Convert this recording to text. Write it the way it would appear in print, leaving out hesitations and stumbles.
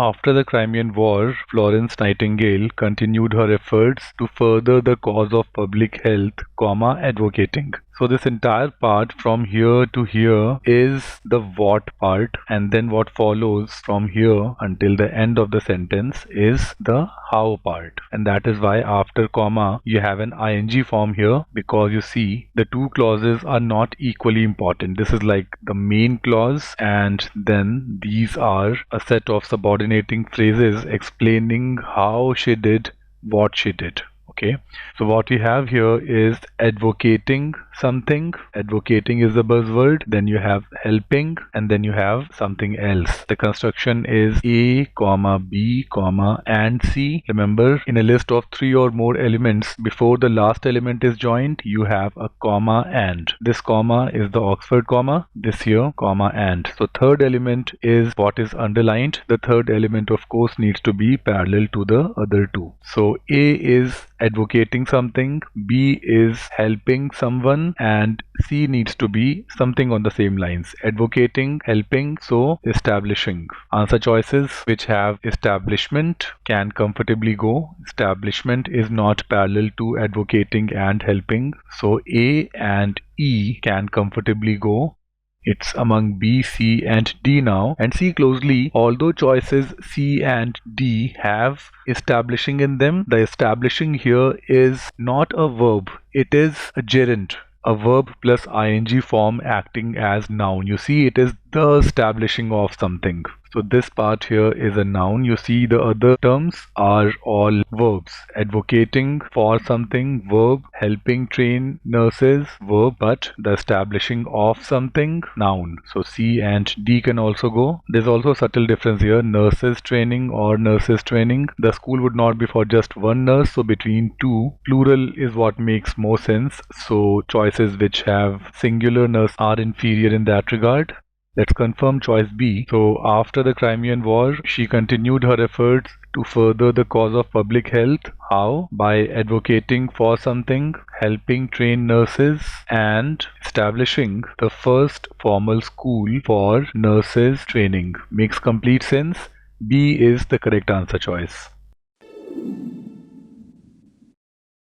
After the Crimean War, Florence Nightingale continued her efforts to further the cause of public health, advocating. So this entire part from here to here is the what part, and then what follows from here until the end of the sentence is the how part. And that is why after comma you have an ing form here, because you see the two clauses are not equally important. This is like the main clause, and then these are a set of subordinating phrases explaining how she did what she did. Okay, so what we have here is advocating something. Advocating is the buzzword. Then you have helping, and then you have something else. The construction is A, comma, B, comma, and C. Remember, in a list of 3 or more elements, before the last element is joined, you have a comma and. This comma is the Oxford comma. This here, comma and. So third element is what is underlined. The third element, of course, needs to be parallel to the other two. So A is advocating something, B is helping someone, and C needs to be something on the same lines. Advocating, helping, so establishing. Answer choices which have establishment can comfortably go. Establishment is not parallel to advocating and helping, so A and E can comfortably go. It's among B, C, and D now. And see closely, although choices C and D have establishing in them, the establishing here is not a verb, it is a gerund. A verb plus ing form acting as noun. You see, it is the establishing of something. So this part here is a noun. You see the other terms are all verbs. Advocating for something, verb. Helping train nurses, verb. But the establishing of something, noun. So C and D can also go. There's also a subtle difference here. Nurses training or nurses training. The school would not be for just one nurse. So between two, plural is what makes more sense. So choices which have singular nurse are inferior in that regard. Let's confirm choice B. So after the Crimean War, she continued her efforts to further the cause of public health. How? By advocating for something, helping train nurses, and establishing the first formal school for nurses training. Makes complete sense. B is the correct answer choice.